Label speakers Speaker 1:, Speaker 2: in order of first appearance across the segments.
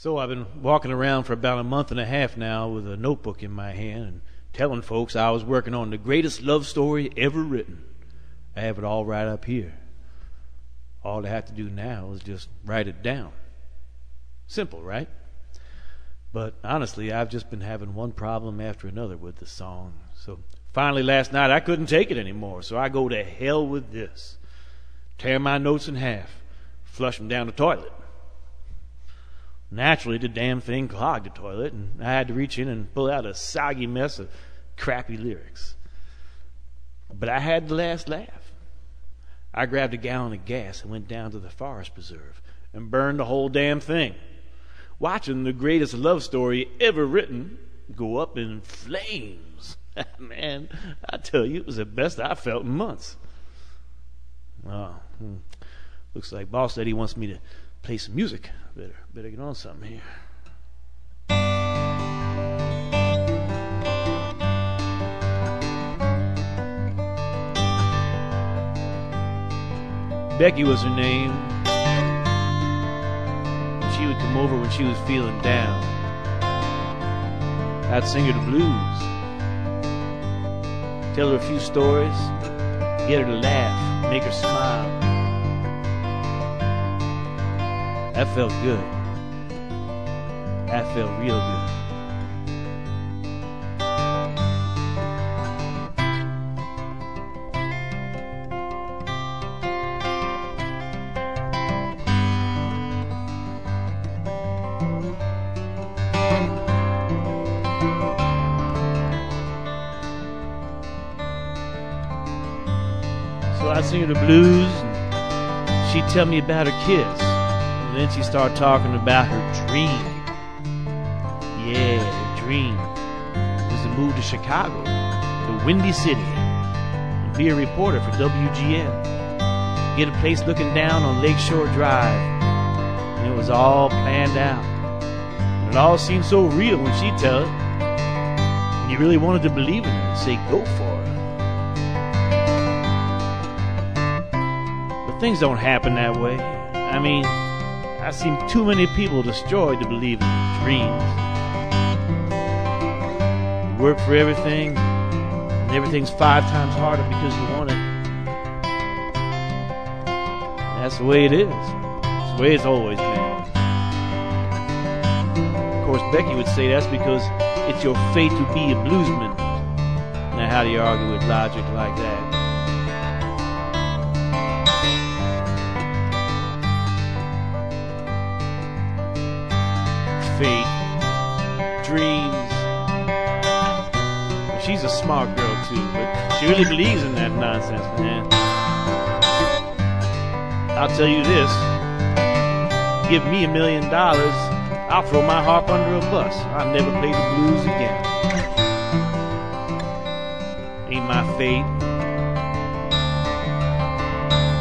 Speaker 1: So I've been walking around for about a month and a half now with a notebook in my hand and telling folks I was working on the greatest love story ever written. I have it all right up here. All I have to do now is just write it down. Simple, right? But honestly, I've just been having one problem after another with the song. So finally last night I couldn't take it anymore, so I go to hell with this. Tear my notes in half, flush them down the toilet. Naturally, the damn thing clogged the toilet, and I had to reach in and pull out a soggy mess of crappy lyrics. But I had the last laugh. I grabbed a gallon of gas and went down to the forest preserve and burned the whole damn thing, watching the greatest love story ever written go up in flames. Man, I tell you, it was the best I felt in months. Looks like boss said he wants me to play some music. Better get on something here. Becky was her name. She would come over when she was feeling down. I'd sing her the blues, tell her a few stories, get her to laugh, make her smile. That felt good. That felt real good. So I'd sing her the blues, and she'd tell me about her kids. And then she started talking about her dream. Yeah, her dream was to move to Chicago, the Windy City, and be a reporter for WGN. Get a place looking down on Lakeshore Drive. And it was all planned out. And it all seemed so real when she'd tell it. And you really wanted to believe in her and say, go for it. But things don't happen that way. I mean, I've seen too many people destroyed to believe in dreams. You work for everything, and everything's 5 times harder because you want it. That's the way it is. It's the way it's always been. Of course, Becky would say that's because it's your fate to be a bluesman. Now, how do you argue with logic like that? Fate, dreams. She's a smart girl too, but she really believes in that nonsense, man. I'll tell you this, give me $1 million, I'll throw my harp under a bus. I'll never play the blues again. Ain't my fate.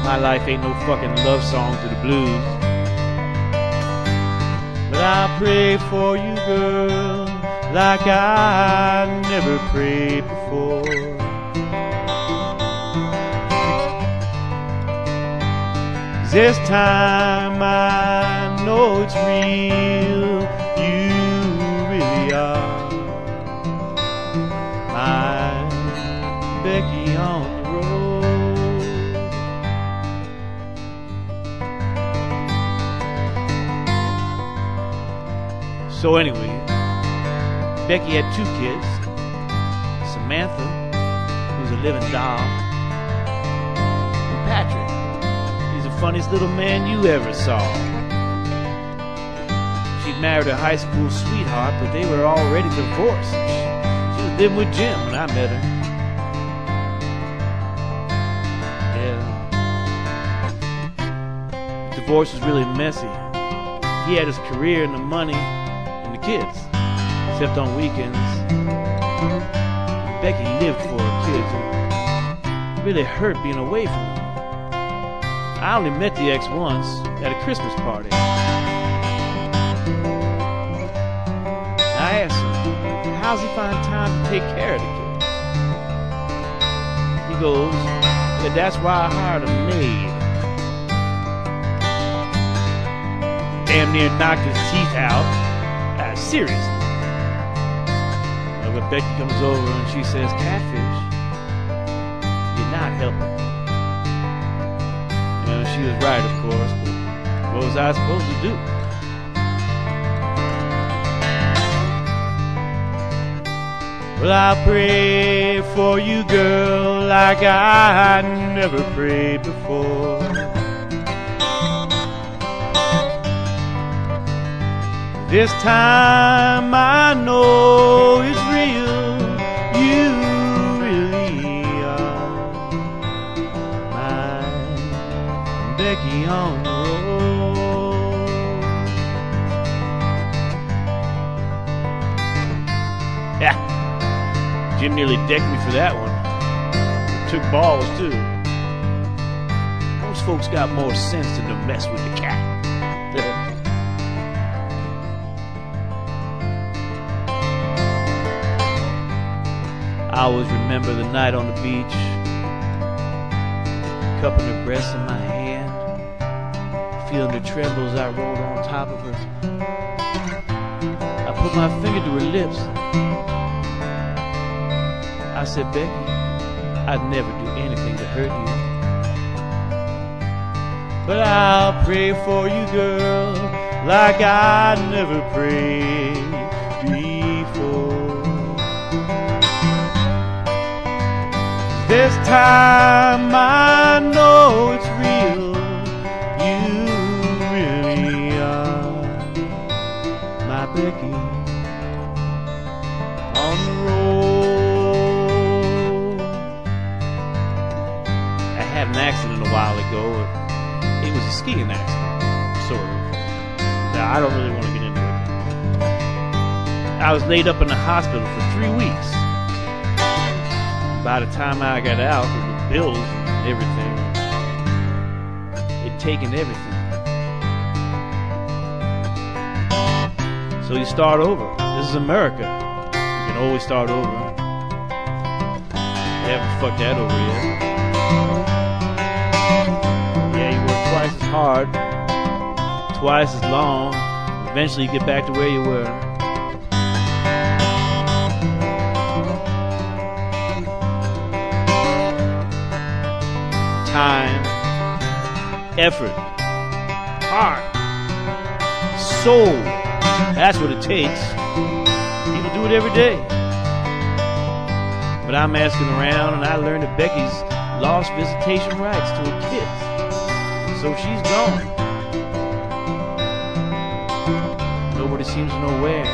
Speaker 1: My life ain't no fucking love song to the blues. But I pray for you, girl, like I never prayed before. This time I know it's real, you really are my Becky on the road. So anyway, Becky had 2 kids. Samantha, who's a living doll, and Patrick. He's the funniest little man you ever saw. She'd married a high school sweetheart, but they were already divorced. She was living with Jim when I met her. Yeah. Divorce was really messy. He had his career and the money and the kids, except on weekends. Becky lived for her kids, and it really hurt being away from them. I only met the ex once at a Christmas party. I asked him, how's he find time to take care of the kids? He goes, yeah, that's why I hired a maid. damn near knocked his teeth out. Seriously. But Becky comes over and she says, Catfish, you're not helping. And she was right, of course, but what was I supposed to do? Well, I pray for you, girl, like I never prayed before. This time I know it's real. You really are my Becky on the road. Yeah, Jim nearly decked me for that one. Took balls too. Most folks got more sense than to mess with the cat. I always remember the night on the beach, cupping her breasts in my hand, feeling the trembles I rolled on top of her. I put my finger to her lips. I said, Becky, I'd never do anything to hurt you, but I'll pray for you, girl, like I never prayed before. This time I know it's real. You really are my Becky on the road. I had an accident a while ago. It was a skiing accident, sort of. Now, I don't really want to get into it. I was laid up in the hospital for 3 weeks. By the time I got out, with the bills and everything, it'd taken everything. So you start over. This is America. You can always start over. They haven't fucked that over yet. Yeah, you work twice as hard, twice as long. Eventually you get back to where you were. Time, effort, heart, soul. That's what it takes. People do it every day. But I'm asking around and I learned that Becky's lost visitation rights to her kids. So she's gone. Nobody seems to know where.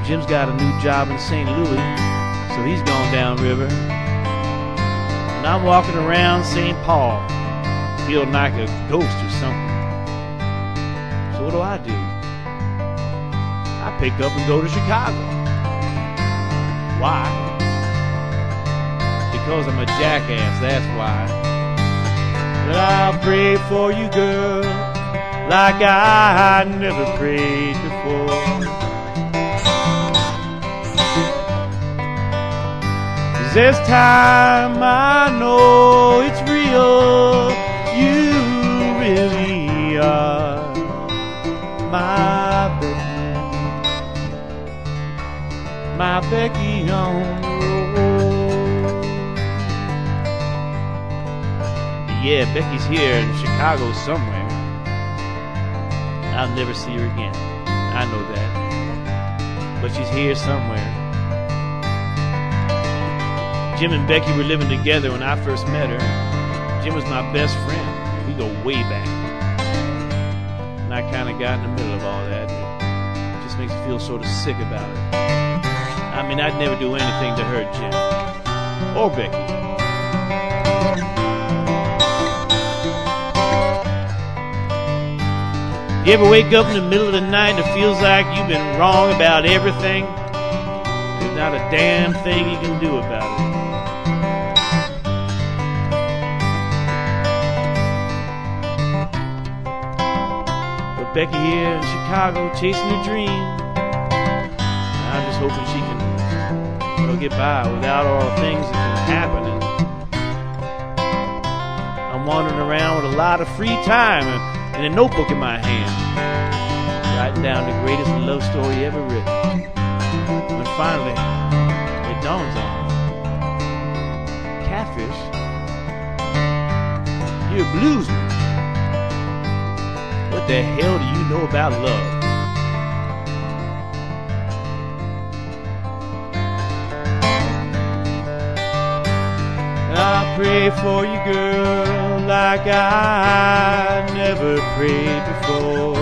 Speaker 1: Jim's got a new job in St. Louis, so he's gone downriver. And I'm walking around St. Paul, feeling like a ghost or something. So what do? I pick up and go to Chicago. Why? Because I'm a jackass, that's why. But I'll pray for you, girl, like I never prayed before. This time I know it's real. You really are my Becky on the road. Yeah, Becky's here in Chicago somewhere. I'll never see her again. I know that. But she's here somewhere. Jim and Becky were living together when I first met her. Jim was my best friend. We go way back. And I kind of got in the middle of all that. It just makes me feel sort of sick about it. I mean, I'd never do anything to hurt Jim. Or Becky. You ever wake up in the middle of the night and it feels like you've been wrong about everything? There's not a damn thing you can do about it. Becky here in Chicago chasing a dream. I'm just hoping she can get by without all the things that can happen. And I'm I'm wandering around with a lot of free time and a notebook in my hand, writing down the greatest love story ever written. When finally it dawns on me, Catfish, you're a bluesman. What the hell do you know about love? I pray for you, girl, like I never prayed before.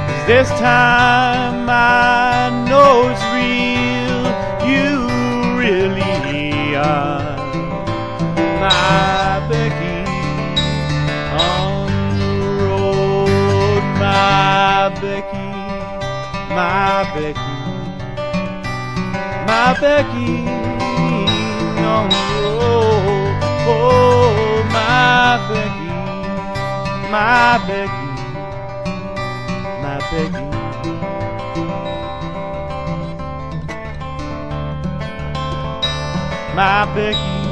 Speaker 1: 'Cause this time I know it's real, you really are my Becky on the road, my Becky, my Becky. My Becky on the road, oh my Becky, my Becky, my Becky. My Becky.